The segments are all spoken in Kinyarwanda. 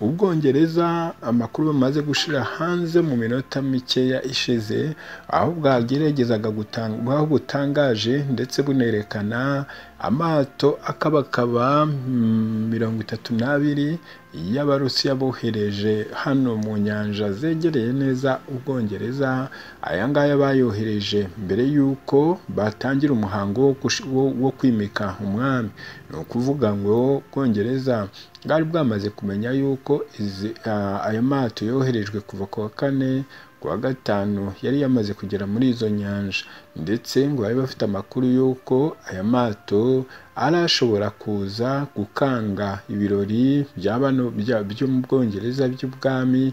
Ubwongereza amakuru bamaze gushira hanze mu minota mikeya ishize, aho bwageragezaga aho butangaje ndetse bunerekana amato akabakaba 32 y'Abarusiya bohereje hano mu nyanja zegereye neza Ubwongereza. Aya ngaya bayohereje mbere y'uko batangira umuhango wo kwimika umwami. Ni ukuvuga ngo Ubwongereza bwari bwamaze kumenya yuko aya mato yoherejwe kuva ku wa kane, ku wa gatanu yari yamaze kugera muri izo nyanja, ndetse ngo bari bafite amakuru y'uko aya mato arashobora kuza gukanga ibirori byo mu Bwongereza by'ubwami.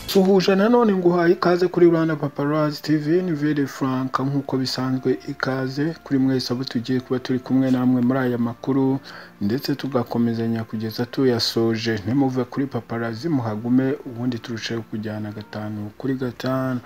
Suhuje nanone nguhaye ikaze kuri Rwanda Paparazzi TV, ni Very Frank nk'uko bisanzwe. Ikaze kuri mwese abo tugiye kuba turi kumwe namwe muri aya makuru, ndetse tugakomezanya kugeza tuyasoje. Ntimuve kuri Paparazzi muhagume, ubundi turusheho kujyana 5 kuri 5.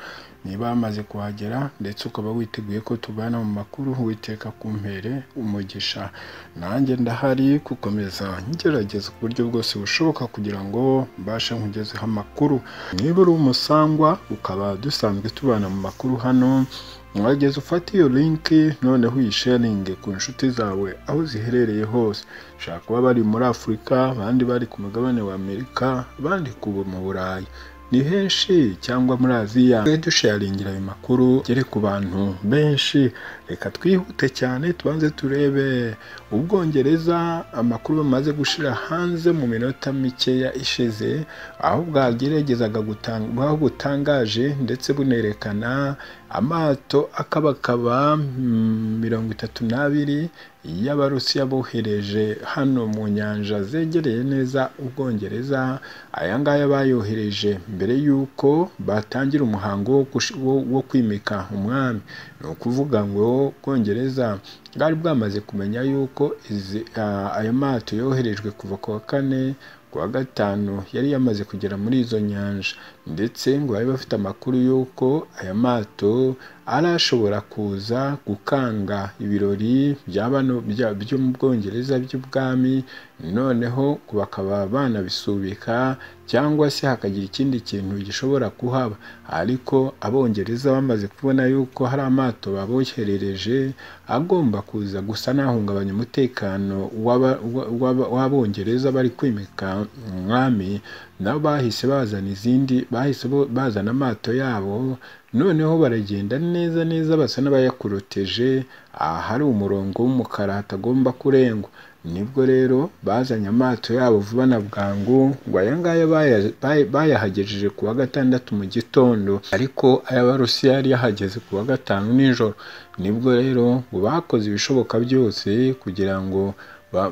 Niba bamaze kuhagera ndetse ukaba witeguye ko tubana mu makuru, Uwiteka kumpere umugisha. Nanjye ndahari gukomeza ngerageza ku buryo bwose bushoboka kugira ngo mbashe nkugezeho amakuru. Niba uri umusangwa ukaba dusanzwe tubana mu makuru hano, mwageze ufata iyo link noneho uyisharinge ku nshuti zawe aho ziherereye hose. Shaka kuba bari muri Afurika, abandi bari ku mugabane wa Amerika, abandi kuba mu Burayi, ni henshi cyangwa muri Aziya. Dusharingira ayo makuru gere ku bantu benshi. Reka twihute cyane tubanze turebe Ubwongereza amakuru bamaze gushira hanze mu minota mikeya ishize, aho bwageragezaga aho butangaje ndetse bunerekana amato akabakaba 32 y'Abarusiya bohereje hano mu nyanja zegereye neza Ubwongereza. Aya ngaya bayohereje mbere y'uko batangira umuhango wo kwimika umwami. Ni ukuvuga ngo Ubwongereza bwari bwamaze kumenya yuko aya mato yoherejwe kuva ku wa kane, ku wa gatanu yari yamaze kugera muri izo nyanja, ndetse ngo bari bafite amakuru y'uko aya mato arashobora kuza gukanga ibirori byo mu Bwongereza by'ubwami, noneho bakaba banabisubika cyangwa se hakagira ikindi kintu gishobora kuhaba. Ariko Abongereza bamaze kubona yuko hari amato baboherereje agomba kuza gusa n'ahungabanya umutekano w'Abongereza bari kwimika umwami, nabo bahise bazana amato yabo, noneho baragenda neza basa n'abayakoroteje ahari umurongo w'umukara hatagomba kurengwa. Nibwo rero bazanye amato yabo vuba na bwangu, ngo aya ngaya bayahagejeje ku wa gatandatu mu gitondo, ariko ay'Abarusiya yari yahageze ku wa gatanu nijoro. Nibwo rero ngo bakoze ibishoboka byose kugira ngo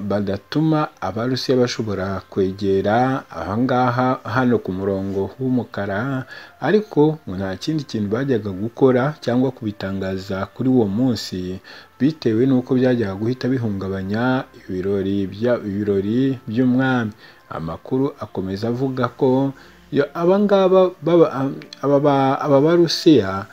badatuma Abarusiya bashobora kwegera ahangaha hano ku murongo w'umukara, ariko nta kindi kintu bajyaga gukora cyangwa kubitangaza kuri uwo munsi, bitewe n'uko byajyaga guhita bihungabanya ibirori by'umwami. Amakuru akomeza avuga ko aba Barusiya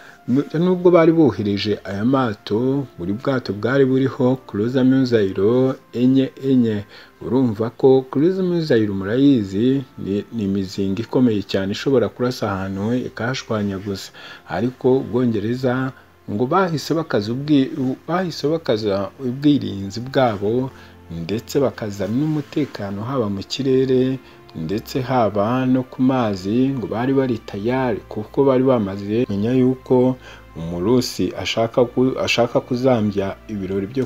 nubwo bari bohereje aya mato, buri bwato bwari buriho cruise missile enye. Urumva ko cruise missile murayizi ni imizinga ikomeye cyane ishobora kurasa ahantu ikahashwanyaguza, ariko Ubwongereza ngo bahise bakaza ubwirinzi bwabo, ndetse bakaza n'umutekano haba mu kirere ndetse haba no ku mazi. ngo bari tayari, kuko bari bamaze menya yuko Umurusi ashaka kuzambya ibirori byo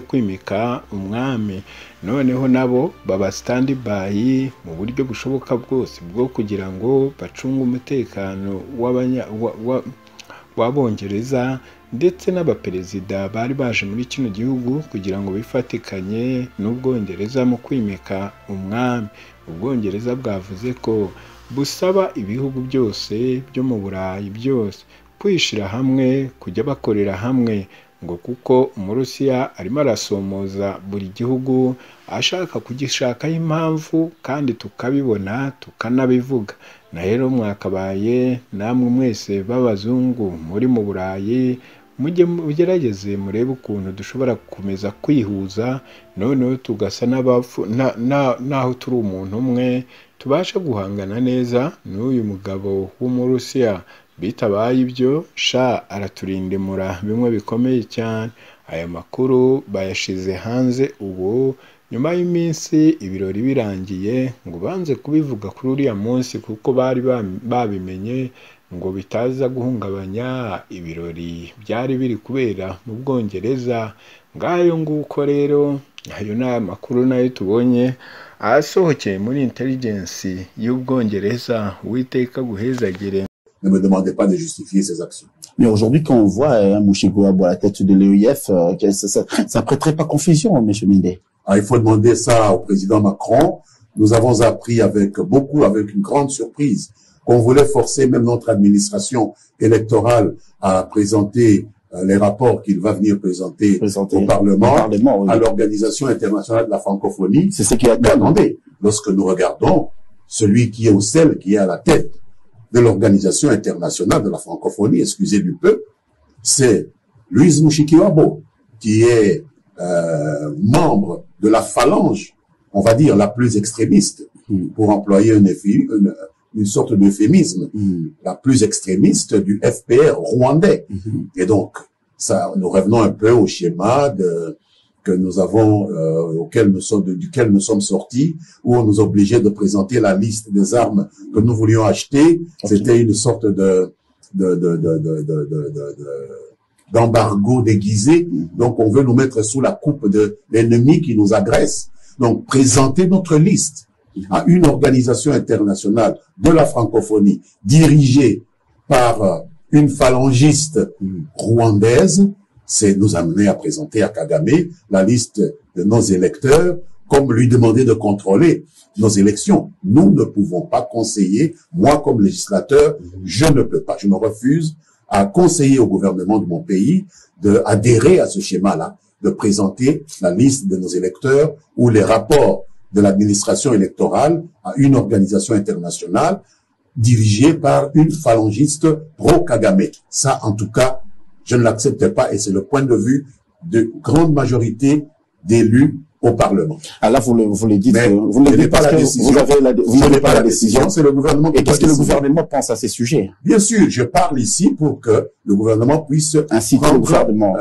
kwimika umwami. Noneho nabo baba standby mu buryo bushoboka bwose bwo kugira ngo bacunge umutekano w'Abongereza, ndetse n'abaperezida bari baje muri kino gihugu kugira ngo bifatikanye n'Ubwongereza mu kwimika umwami. Ubwongereza bwavuze ko busaba ibihugu byose byo mu Burayi byose kwishira hamwe, kujya bakorera hamwe, ngo kuko Umurusiya arimo arasomoza buri gihugu ashaka kugishakaho impamvu, kandi tukabibona tukanabivuga. Na rero mwakabaye namwe mwese b'abazungu muri mu Burayi mugerageze murebe ukuntu dushobora gukomeza kwihuza, noneho tugasa n'aho turi umuntu umwe, tubasha guhangana neza n'uyu mugabo w'Umurusiya. Bitabaye ibyo sha araturindimura bimwe bikomeye cyane. Aya makuru bayashize hanze ubu nyuma y'iminsi ibirori birangiye, ngo banze kubivuga kuri uriya munsi kuko bari babimenye ngo bitaza guhungabanya ibirori byari biri kubera mu Bwongereza. Ngayo nguko rero, ayo ni amakuru nayo tubonye asohokeye muri intelligence y'Ubwongereza. Uwiteka guhezagire. Ne me demandez pas de justifier ces actions. Mais aujourd'hui, quand on voit Mouchik Ouabo à la tête de l'EIF, ça prêterait pas confusion, M. Mindé. Il faut demander ça au président Macron. Nous avons appris avec une grande surprise, qu'on voulait forcer même notre administration électorale à présenter les rapports qu'il va venir présenter au Parlement, oui, à l'Organisation internationale de la francophonie. C'est ce qui a demandé. Lorsque nous regardons celui qui est à la tête de l'Organisation internationale de la francophonie, excusez du peu, c'est Louise Mouchikiwabo, qui est membre de la phalange, on va dire, la plus extrémiste, pour employer une sorte d'euphémisme, la plus extrémiste du FPR rwandais. Et donc, ça, nous revenons un peu au schéma que nous avons, duquel nous sommes sortis, où on nous obligeait de présenter la liste des armes que nous voulions acheter. C'était une sorte d'embargo déguisé. Donc, on veut nous mettre sous la coupe de l'ennemi qui nous agresse. Donc, présenter notre liste à une organisation internationale de la francophonie dirigée par une phalangiste rwandaise, c'est nous amener à présenter à Kagame la liste de nos électeurs, comme lui demander de contrôler nos élections. Nous ne pouvons pas conseiller, moi comme législateur, je ne peux pas, je me refuse à conseiller au gouvernement de mon pays d'adhérer à ce schéma-là, de présenter la liste de nos électeurs ou les rapports de l'administration électorale à une organisation internationale dirigée par une phalangiste pro-Kagame. Ça, en tout cas, je ne l'accepte pas et c'est le point de vue de grande majorité d'élus au Parlement. Ah là, vous le dites, mais vous ne l'avez pas la décision. Vous n'avez pas la décision. C'est le gouvernement qui Et qu'est-ce que le gouvernement pense à ces sujets? Bien sûr, je parle ici pour que le gouvernement puisse inciter le gouvernement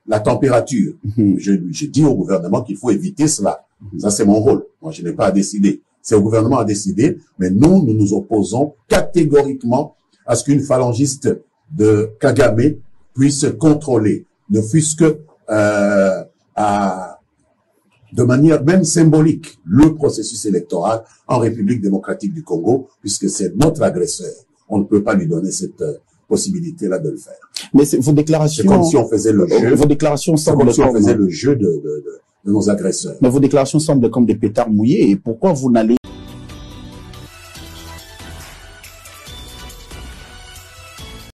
la température. Je dis au gouvernement qu'il faut éviter cela. Ça, c'est mon rôle. Moi, je n'ai pas à décider. C'est au gouvernement à décider, mais nous nous opposons catégoriquement à ce qu'une phalangiste de Kagame puisse contrôler, ne fût-ce que de manière même symbolique, le processus électoral en République démocratique du Congo, puisque c'est notre agresseur. On ne peut pas lui donner cette possibilité-là de le faire. Mais vos déclarations... C'est comme si on faisait le jeu. Vos déclarations semblent comme si on faisait le jeu de nos agresseurs. Mais vos déclarations semblent comme des pétards mouillés. Et pourquoi vous n'allez